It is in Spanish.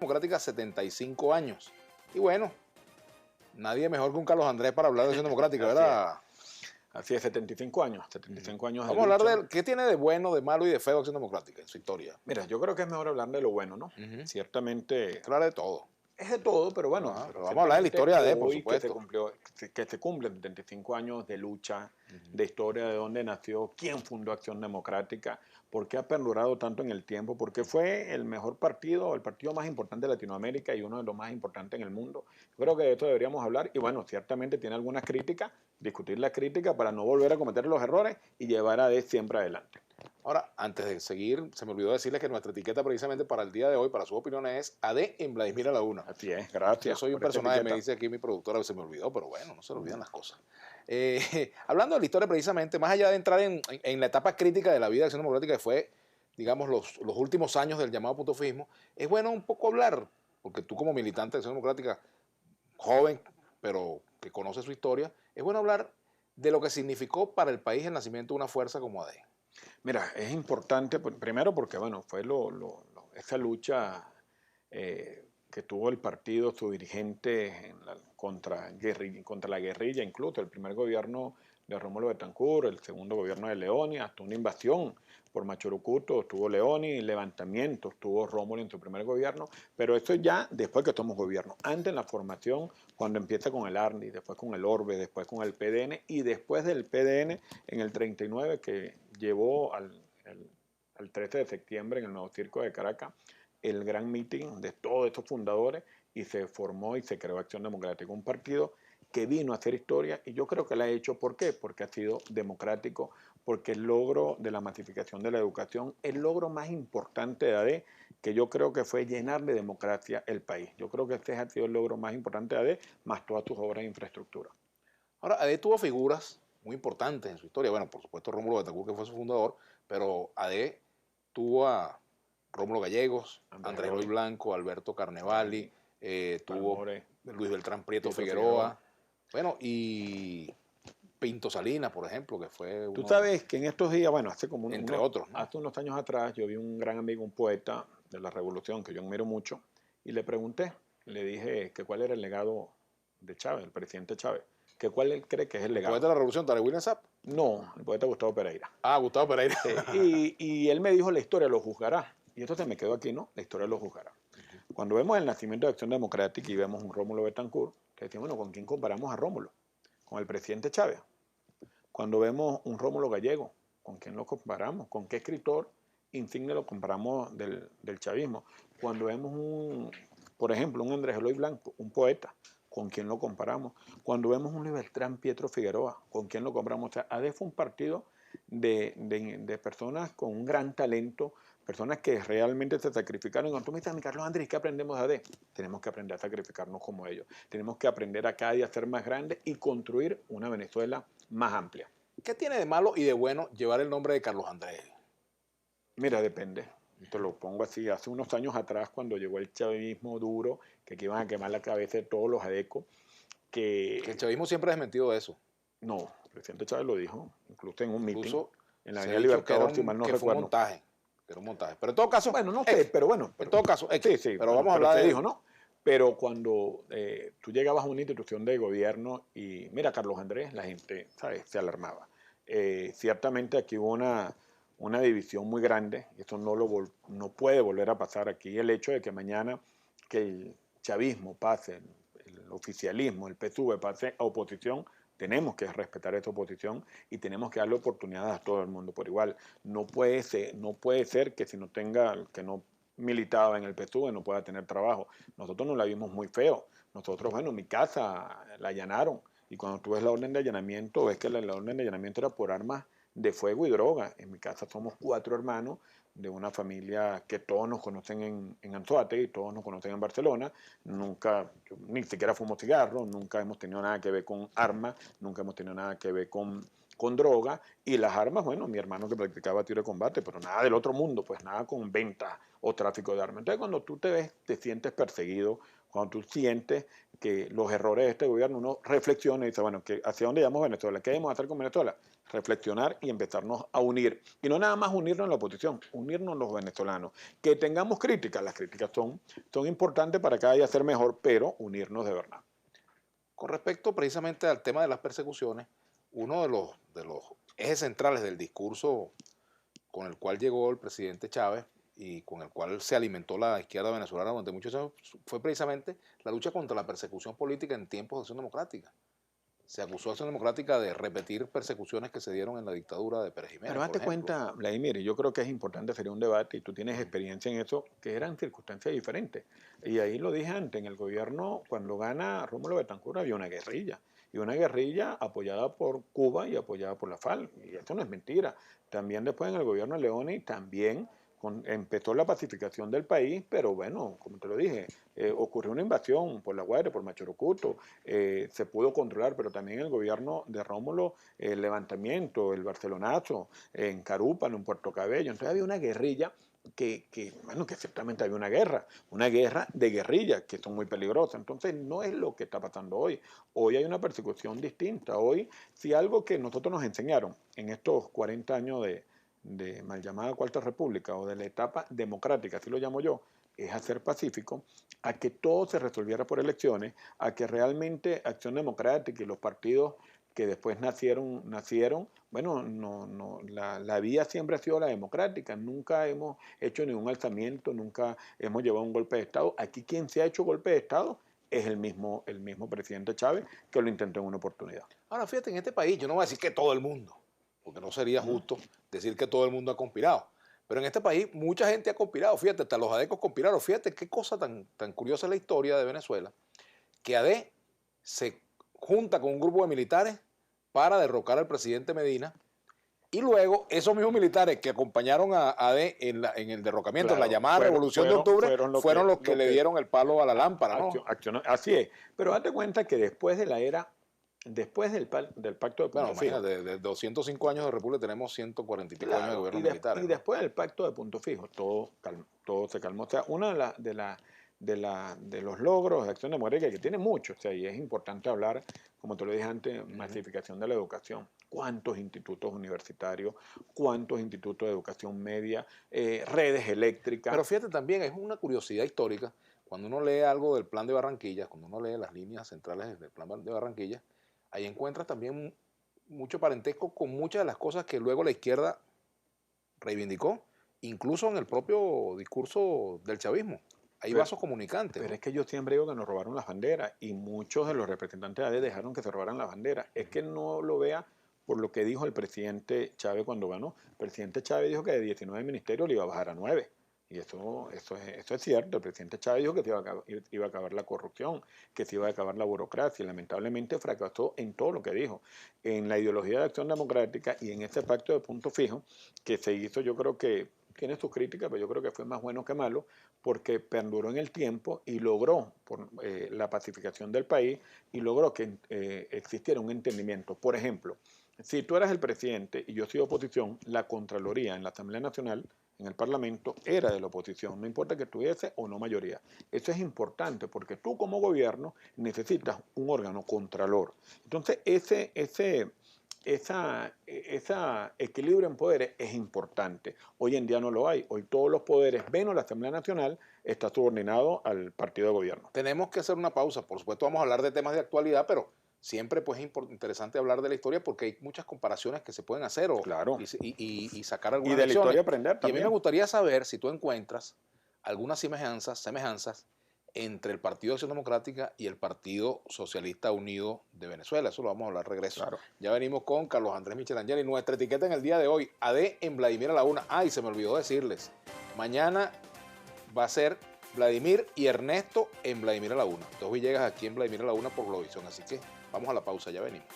Democrática 75 años. Y bueno, nadie mejor que un Carlos Andrés para hablar de Acción Democrática, ¿verdad? Así es, 75 años. 75 años de Vamos a hablar lucha. de qué tiene de bueno, de malo y de feo Acción Democrática en su historia. Mira, yo creo que es mejor hablar de lo bueno, ¿no? Ciertamente Claro de todo. es de todo, pero bueno. Pero vamos a hablar de la historia de, por hoy supuesto. que se cumplen 75 años de lucha, de historia, de dónde nació, quién fundó Acción Democrática, por qué ha perdurado tanto en el tiempo, porque fue el mejor partido, el partido más importante de Latinoamérica y uno de los más importantes en el mundo. Yo creo que de esto deberíamos hablar y bueno, ciertamente tiene algunas críticas, discutir la crítica para no volver a cometer los errores y llevar a siempre adelante. Ahora, antes de seguir, se me olvidó decirles que nuestra etiqueta precisamente para el día de hoy, para sus opiniones, es AD en Vladimir Laguna. Así es, gracias. Yo soy un personaje, me dice aquí mi productora, se me olvidó, pero bueno, no se le olvidan las cosas. Hablando de la historia precisamente, más allá de entrar en la etapa crítica de la vida de Acción Democrática, que fue, digamos, los últimos años del llamado putofismo, es bueno un poco hablar, porque tú como militante de Acción Democrática, joven, pero que conoce su historia, es bueno hablar de lo que significó para el país el nacimiento de una fuerza como AD. Mira, es importante, primero porque, bueno, fue esa lucha que tuvo el partido, su dirigente contra la guerrilla, incluso el primer gobierno de Rómulo Betancourt, el segundo gobierno de Leoni, hasta una invasión por Machurucuto, estuvo Leoni, levantamientos, tuvo Rómulo en su primer gobierno, pero esto ya después que tomamos gobierno, antes en la formación, cuando empieza con el ARNI, después con el ORBE, después con el PDN, y después del PDN en el 39 que llevó al 13 de septiembre en el Nuevo Circo de Caracas, el gran meeting de todos estos fundadores y se formó y se creó Acción Democrática, un partido que vino a hacer historia y yo creo que la ha hecho. ¿Por qué? Porque ha sido democrático, porque el logro de la masificación de la educación, el logro más importante de AD, que yo creo que fue llenar de democracia el país. Yo creo que este ha sido el logro más importante de AD, más todas sus obras de infraestructura. Ahora, AD tuvo figuras muy importantes en su historia. Bueno, por supuesto Rómulo Betancourt, que fue su fundador, pero AD tuvo a Rómulo Gallegos, Andrés Eloy Blanco, Alberto Carnevali, tuvo Luis Beltrán Prieto Figueroa, bueno, y Pinto Salinas, por ejemplo, que fue Tú sabes que en estos días, bueno, hace como entre otros, ¿no? hace unos años atrás, yo vi un gran amigo, un poeta de la Revolución, que yo admiro mucho, y le pregunté, le dije que cuál era el legado de Chávez, el presidente Chávez, que cuál él cree que es el legado. ¿El poeta de la Revolución, Tarek William Sapp? No, el poeta Gustavo Pereira. Ah, Gustavo Pereira. Y él me dijo, la historia lo juzgará. Y esto se me quedó aquí, ¿no? La historia lo juzgará. Cuando vemos el nacimiento de Acción Democrática y vemos un Rómulo Betancourt, que decimos, bueno, ¿con quién comparamos a Rómulo? Con el presidente Chávez. Cuando vemos un Rómulo Gallego, ¿con quién lo comparamos? ¿Con qué escritor insigne lo comparamos del chavismo? Cuando vemos por ejemplo, un Andrés Eloy Blanco, un poeta, ¿con quién lo comparamos? Cuando vemos un Luis Beltrán Pietro Figueroa, ¿con quién lo comparamos? O sea, AD fue un partido de personas con un gran talento, personas que realmente se sacrificaron. Cuando tú me dices, mi Carlos Andrés, ¿qué aprendemos de AD? Tenemos que aprender a sacrificarnos como ellos. Tenemos que aprender a cada día a ser más grandes y construir una Venezuela más amplia. ¿Qué tiene de malo y de bueno llevar el nombre de Carlos Andrés? Mira, depende. Te lo pongo así. Hace unos años atrás, cuando llegó el chavismo duro, que iban a quemar la cabeza de todos los adecos, que el chavismo siempre ha desmentido eso. No, el presidente Chávez lo dijo, incluso en un meeting en la Avenida Libertador, si mal no recuerdo. Fue un montaje, que era un montaje. Pero en todo caso... Bueno, no sé, pero bueno. En todo caso, sí, pero vamos a hablar de... dijo, ¿no? Pero cuando tú llegabas a una institución de gobierno y, mira, Carlos Andrés, la gente, ¿sabes?, se alarmaba. Ciertamente aquí hubo una división muy grande, y esto no puede volver a pasar aquí. El hecho de que mañana que el chavismo pase, el oficialismo, el PSUV pase a oposición, tenemos que respetar esa oposición y tenemos que darle oportunidades a todo el mundo por igual. No puede ser que si que no militaba en el PSUV no pueda tener trabajo. Nosotros nos la vimos muy feo. Nosotros, bueno, mi casa la allanaron y cuando tú ves la orden de allanamiento, ves que la orden de allanamiento era por armas de fuego y droga. En mi casa somos 4 hermanos de una familia que todos nos conocen en Anzoátegui y todos nos conocen en Barcelona. Nunca, ni siquiera fuimos cigarros, nunca hemos tenido nada que ver con armas, nunca hemos tenido nada que ver con droga. Y las armas, bueno, mi hermano que practicaba tiro de combate, pero nada del otro mundo, pues nada con venta o tráfico de armas. Entonces cuando tú te sientes perseguido cuando tú sientes que los errores de este gobierno, uno reflexiona y dice, bueno, ¿hacia dónde llevamos Venezuela? ¿Qué debemos hacer con Venezuela? Reflexionar y empezarnos a unir. Y no nada más unirnos en la oposición, unirnos los venezolanos. Que tengamos críticas, las críticas son importantes para cada día ser mejor, pero unirnos de verdad. Con respecto precisamente al tema de las persecuciones, uno de los ejes centrales del discurso con el cual llegó el presidente Chávez y con el cual se alimentó la izquierda venezolana durante muchos años fue precisamente la lucha contra la persecución política en tiempos de Acción Democrática. Se acusó a Acción Democrática de repetir persecuciones que se dieron en la dictadura de Pérez Jiménez, Pero date cuenta, Vladimir, y yo creo que es importante hacer un debate, y tú tienes experiencia en eso, que eran circunstancias diferentes. Y ahí lo dije antes, en el gobierno, cuando gana Rómulo Betancourt había una guerrilla, y una guerrilla apoyada por Cuba y apoyada por la FARC, y esto no es mentira. También después en el gobierno de Leone también empezó la pacificación del país, pero bueno, como te lo dije, ocurrió una invasión por La Guaira, por Machurucuto, se pudo controlar, pero también el gobierno de Rómulo, el levantamiento, el barcelonazo, en Carúpano, en Puerto Cabello, entonces había una guerrilla bueno, que ciertamente había una guerra de guerrillas que son muy peligrosas. Entonces no es lo que está pasando hoy. Hoy hay una persecución distinta. Hoy, si algo que nosotros nos enseñaron en estos 40 años de mal llamada Cuarta República o de la etapa democrática, así lo llamo yo, es hacer pacífico, a que todo se resolviera por elecciones, a que realmente Acción Democrática y los partidos que después nacieron, bueno, la vía siempre ha sido la democrática, nunca hemos hecho ningún alzamiento, nunca hemos llevado un golpe de Estado. Aquí quien se ha hecho golpe de Estado es el mismo presidente Chávez, que lo intentó en una oportunidad. Ahora, fíjate, en este país, yo no voy a decir que todo el mundo, porque no sería justo decir que todo el mundo ha conspirado, pero en este país mucha gente ha conspirado, fíjate, hasta los adecos conspiraron, fíjate qué cosa tan curiosa es la historia de Venezuela, que AD se junta con un grupo de militares para derrocar al presidente Medina, y luego esos mismos militares que acompañaron a AD en el derrocamiento, Claro, en la llamada Revolución de Octubre, fueron los que le dieron el palo a la lámpara, ¿no? Así es, pero date cuenta que después de la era, después del pacto de Bueno, Punto Fijo, imagínate, de 205 años de república tenemos 140 y pico años de claro, gobierno militar, y ¿no? después del pacto de Punto Fijo, todo se calmó. O sea, uno de los logros de Acción Democrática, que tiene mucho, o sea, y es importante hablar, como te lo dije antes, masificación de la educación. ¿Cuántos institutos universitarios, cuántos institutos de educación media, redes eléctricas? Pero fíjate también, es una curiosidad histórica, cuando uno lee algo del plan de Barranquilla, cuando uno lee las líneas centrales del plan de Barranquilla, ahí encuentras también mucho parentesco con muchas de las cosas que luego la izquierda reivindicó, incluso en el propio discurso del chavismo. Hay vasos comunicantes. Pero ¿no? es que yo siempre digo que nos robaron las banderas y muchos de los representantes de AD dejaron que se robaran las banderas. Es que no lo vea por lo que dijo el presidente Chávez cuando ganó. El presidente Chávez dijo que de 19 ministerios le iba a bajar a 9. Y eso es cierto. El presidente Chávez dijo que iba a acabar la corrupción, que se iba a acabar la burocracia. Y lamentablemente fracasó en todo lo que dijo. En la ideología de Acción Democrática y en ese pacto de Punto Fijo que se hizo, yo creo que tiene sus críticas, pero yo creo que fue más bueno que malo, porque perduró en el tiempo y logró la pacificación del país y logró que existiera un entendimiento. Por ejemplo, si tú eras el presidente y yo soy oposición, la Contraloría en la Asamblea Nacional, en el Parlamento, era de la oposición, no importa que tuviese o no mayoría. Eso es importante porque tú como gobierno necesitas un órgano contralor. Entonces, ese equilibrio en poderes es importante. Hoy en día no lo hay. Hoy todos los poderes, menos la Asamblea Nacional, está subordinado al partido de gobierno. Tenemos que hacer una pausa. Por supuesto vamos a hablar de temas de actualidad, pero siempre pues, es interesante hablar de la historia porque hay muchas comparaciones que se pueden hacer Claro. y sacar algunas y de lecciones. La historia aprender también. Y a mí me gustaría saber si tú encuentras algunas semejanzas entre el Partido de Acción Democrática y el Partido Socialista Unido de Venezuela. Eso lo vamos a hablar regreso. Claro. Ya venimos con Carlos Andrés Michelangelo y nuestra etiqueta en el día de hoy, AD en Vladimir a la Una. Ay, se me olvidó decirles, mañana va a ser Vladimir y Ernesto en Vladimir a la Una. Dos Villegas aquí en Vladimir a la Una por Globovisión. Así que vamos a la pausa, ya venimos.